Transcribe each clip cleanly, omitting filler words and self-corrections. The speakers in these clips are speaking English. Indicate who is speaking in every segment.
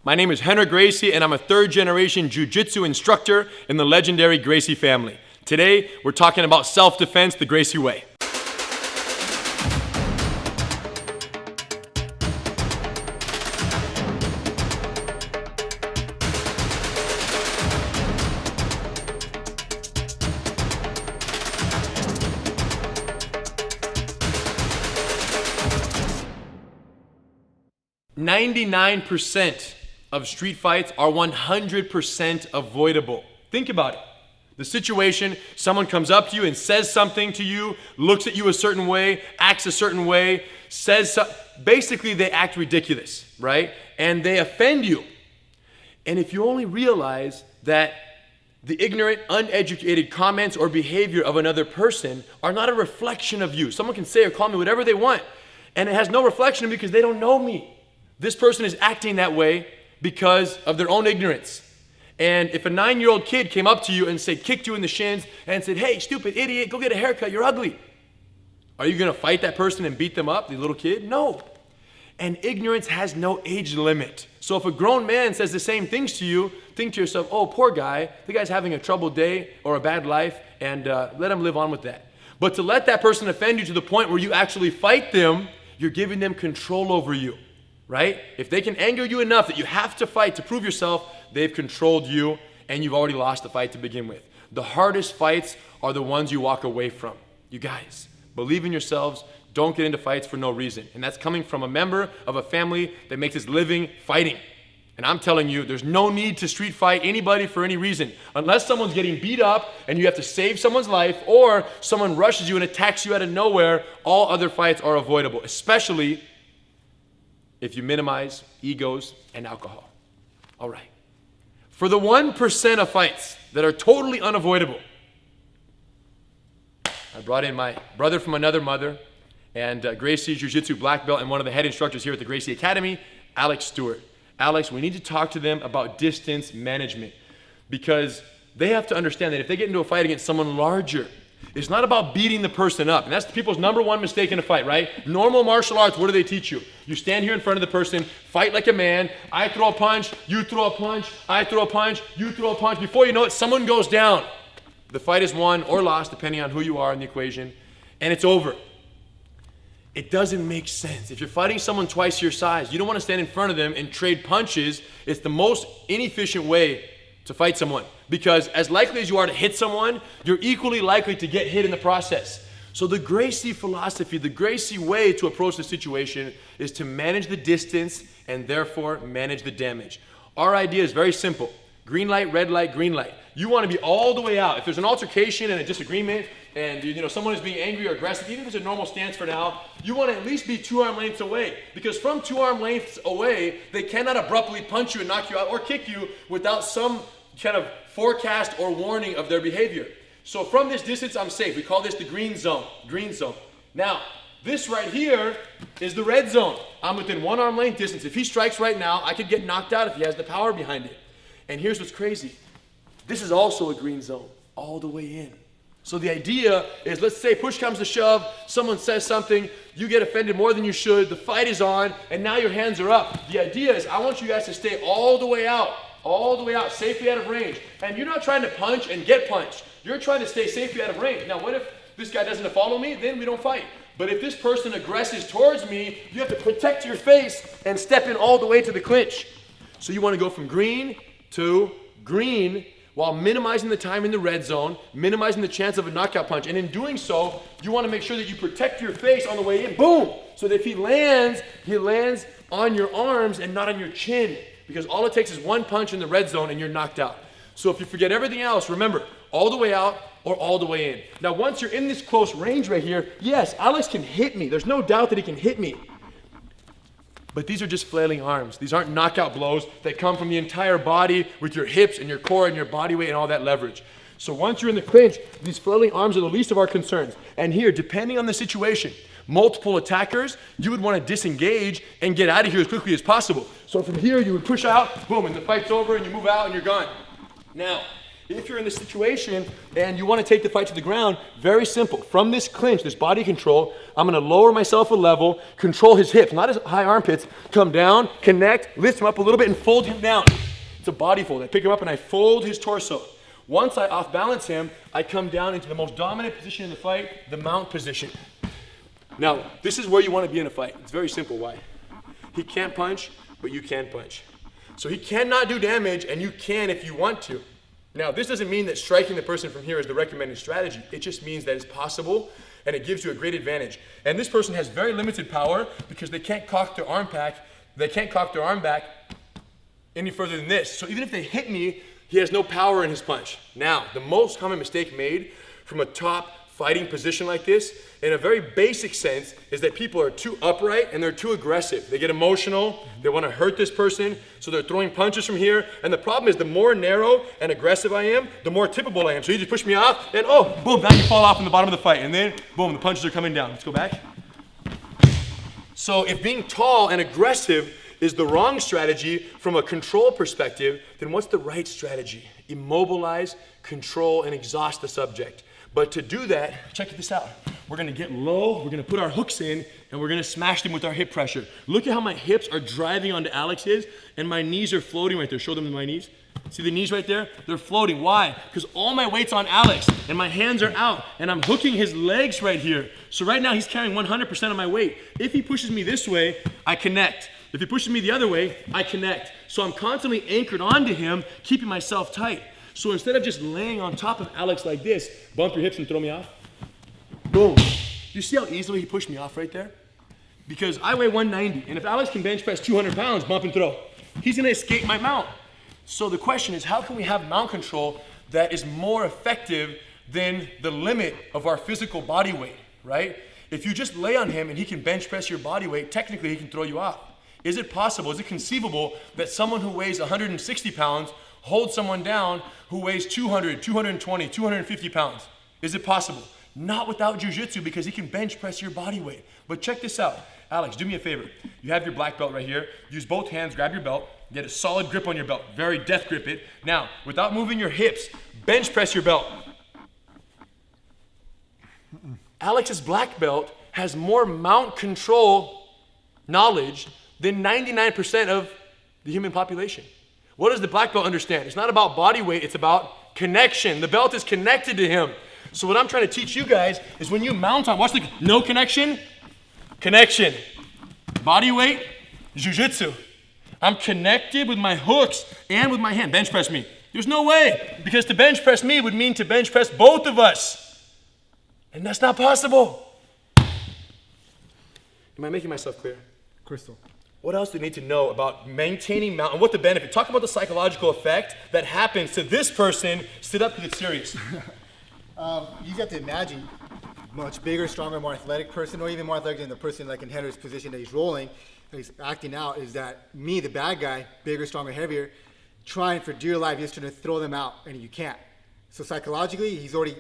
Speaker 1: My name is Henry Gracie, and I'm a third-generation Jiu-Jitsu instructor in the legendary Gracie family. Today, we're talking about self-defense the Gracie way. "99% of street fights are 100% avoidable." Think about it. The situation, someone comes up to you and says something to you, looks at you a certain way, acts a certain way, basically they act ridiculous, right? And they offend you. And if you only realize that the ignorant, uneducated comments or behavior of another person are not a reflection of you. Someone can say or call me whatever they want, and it has no reflection of me because they don't know me. This person is acting that way because of their own ignorance. And if a 9-year-old kid came up to you and kicked you in the shins and said, "Hey, stupid idiot, go get a haircut, you're ugly," are you gonna fight that person and beat them up, the little kid? No. And ignorance has no age limit. So if a grown man says the same things to you, think to yourself, "Oh, poor guy, the guy's having a troubled day or a bad life, and let him live on with that." But to let that person offend you to the point where you actually fight them, you're giving them control over you. Right? If they can anger you enough that you have to fight to prove yourself, they've controlled you and you've already lost the fight to begin with. The hardest fights are the ones you walk away from. You guys, believe in yourselves. Don't get into fights for no reason. And that's coming from a member of a family that makes its living fighting. And I'm telling you, there's no need to street fight anybody for any reason. Unless someone's getting beat up and you have to save someone's life, or someone rushes you and attacks you out of nowhere, all other fights are avoidable, especially if you minimize egos and alcohol. All right. For the 1% of fights that are totally unavoidable, I brought in my brother from another mother and Gracie Jiu-Jitsu black belt and one of the head instructors here at the Gracie Academy, Alex Stewart. Alex, we need to talk to them about distance management, because they have to understand that if they get into a fight against someone larger, it's not about beating the person up. And that's people's number one mistake in a fight, right? Normal martial arts, what do they teach you? You stand here in front of the person, fight like a man. I throw a punch, you throw a punch, I throw a punch, you throw a punch. Before you know it, someone goes down. The fight is won or lost, depending on who you are in the equation, and it's over. It doesn't make sense. If you're fighting someone twice your size, you don't want to stand in front of them and trade punches. It's the most inefficient way to fight someone, because as likely as you are to hit someone, you're equally likely to get hit in the process. So the Gracie philosophy, the Gracie way to approach the situation is to manage the distance and therefore manage the damage. Our idea is very simple. Green light, red light, green light. You want to be all the way out. If there's an altercation and a disagreement and someone is being angry or aggressive, even if it's a normal stance for now, you want to at least be 2 arm lengths away. Because from 2 arm lengths away, they cannot abruptly punch you and knock you out or kick you without some kind of forecast or warning of their behavior. So from this distance, I'm safe. We call this the green zone. Green zone. Now, this right here is the red zone. I'm within 1 arm length distance. If he strikes right now, I could get knocked out if he has the power behind it. And here's what's crazy. This is also a green zone, all the way in. So the idea is, let's say push comes to shove, someone says something, you get offended more than you should, the fight is on, and now your hands are up. The idea is, I want you guys to stay all the way out, safely out of range. And you're not trying to punch and get punched. You're trying to stay safely out of range. Now, what if this guy doesn't follow me? Then we don't fight. But if this person aggresses towards me, you have to protect your face and step in all the way to the clinch. So you want to go from green to green while minimizing the time in the red zone, minimizing the chance of a knockout punch. And in doing so, you want to make sure that you protect your face on the way in. Boom! So that if he lands on your arms and not on your chin. Because all it takes is 1 punch in the red zone and you're knocked out. So if you forget everything else, remember, all the way out or all the way in. Now once you're in this close range right here, yes, Alex can hit me. There's no doubt that he can hit me. But these are just flailing arms. These aren't knockout blows that come from the entire body with your hips and your core and your body weight and all that leverage. So once you're in the clinch, these flailing arms are the least of our concerns. And here, depending on the situation, multiple attackers, you would want to disengage and get out of here as quickly as possible. So from here, you would push out, boom, and the fight's over and you move out and you're gone. Now, If you're in this situation and you want to take the fight to the ground, very simple. From this clinch, this body control, I'm going to lower myself a level, control his hips, not his high armpits, come down, connect, lift him up a little bit, and fold him down. It's a body fold. I pick him up and I fold his torso. Once I off balance him, I come down into the most dominant position in the fight, the mount position. Now, this is where you want to be in a fight. It's very simple. Why? He can't punch, but you can punch. So he cannot do damage, and you can if you want to. Now, this doesn't mean that striking the person from here is the recommended strategy. It just means that it's possible, and it gives you a great advantage. And this person has very limited power because they can't cock their arm back. They can't cock their arm back any further than this. So even if they hit me, he has no power in his punch. Now, the most common mistake made from a top fighting position like this, in a very basic sense, is that people are too upright and they're too aggressive. They get emotional, they want to hurt this person, so they're throwing punches from here. And the problem is the more narrow and aggressive I am, the more tippable I am. So you just push me off and oh, boom, now you fall off in the bottom of the fight. And then, boom, the punches are coming down. Let's go back. So if being tall and aggressive is the wrong strategy from a control perspective, then what's the right strategy? Immobilize, control, and exhaust the subject. But to do that, check this out. We're gonna get low, we're gonna put our hooks in, and we're gonna smash them with our hip pressure. Look at how my hips are driving onto Alex's, and my knees are floating right there. Show them my knees. See the knees right there? They're floating. Why? Because all my weight's on Alex, and my hands are out, and I'm hooking his legs right here. So right now, he's carrying 100% of my weight. If he pushes me this way, I connect. If he pushes me the other way, I connect. So I'm constantly anchored onto him, keeping myself tight. So instead of just laying on top of Alex like this, bump your hips and throw me off. Boom. Do you see how easily he pushed me off right there? Because I weigh 190, and if Alex can bench press 200 pounds, bump and throw, he's gonna escape my mount. So the question is, how can we have mount control that is more effective than the limit of our physical body weight, right? If you just lay on him and he can bench press your body weight, technically he can throw you off. Is it possible, is it conceivable that someone who weighs 160 pounds holds someone down who weighs 200, 220, 250 pounds? Is it possible? Not without jiu-jitsu, because he can bench press your body weight. But check this out. Alex, do me a favor. You have your black belt right here. Use both hands, grab your belt, get a solid grip on your belt. Very death grip it. Now, without moving your hips, bench press your belt. Alex's black belt has more mount control knowledge than 99% of the human population. What does the black belt understand? It's not about body weight, it's about connection. The belt is connected to him. So what I'm trying to teach you guys is when you mount on, watch the, no connection, connection. Body weight, jiu-jitsu. I'm connected with my hooks and with my hand. Bench press me. There's no way, because to bench press me would mean to bench press both of us. And that's not possible. Am I making myself clear?
Speaker 2: Crystal.
Speaker 1: What else do you need to know about maintaining mount and what the benefit? Talk about the psychological effect that happens to this person. Sit up because it's serious.
Speaker 2: You have to imagine much bigger, stronger, more athletic person, or even more athletic than the person like in Henry's position that he's rolling, that he's acting out, is that me, the bad guy, bigger, stronger, heavier, trying for dear life, just trying to throw them out, and you can't. So psychologically, he's already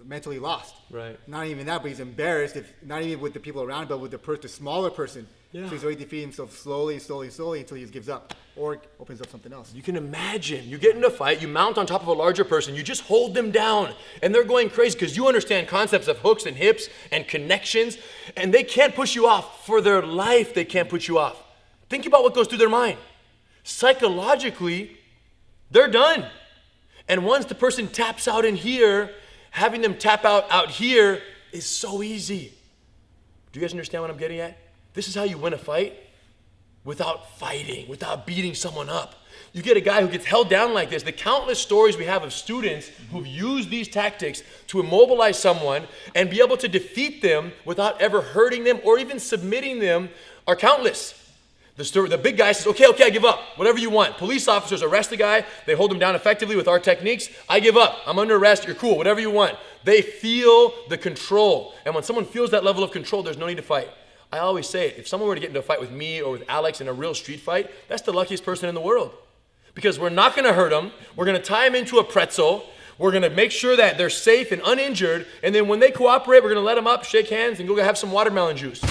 Speaker 2: mentally lost.
Speaker 1: Right.
Speaker 2: Not even that, but he's embarrassed, if not even with the people around, but with the smaller person. Yeah. So he's already defeating himself slowly until he just gives up or opens up something else.
Speaker 1: You can imagine, you get in a fight, you mount on top of a larger person, you just hold them down, and they're going crazy because you understand concepts of hooks and hips and connections, and they can't push you off. For their life, they can't put you off. Think about what goes through their mind. Psychologically, they're done. And once the person taps out in here, having them tap out here is so easy. Do you guys understand what I'm getting at? This is how you win a fight without fighting, without beating someone up. You get a guy who gets held down like this. The countless stories we have of students who've used these tactics to immobilize someone and be able to defeat them without ever hurting them or even submitting them are countless. The big guy says, okay, I give up. Whatever you want. Police officers arrest the guy. They hold him down effectively with our techniques. I give up. I'm under arrest. You're cool. Whatever you want. They feel the control. And when someone feels that level of control, there's no need to fight. I always say it. If someone were to get into a fight with me or with Alex in a real street fight, that's the luckiest person in the world. Because we're not going to hurt them. We're going to tie them into a pretzel. We're going to make sure that they're safe and uninjured. And then when they cooperate, we're going to let them up, shake hands, and go have some watermelon juice.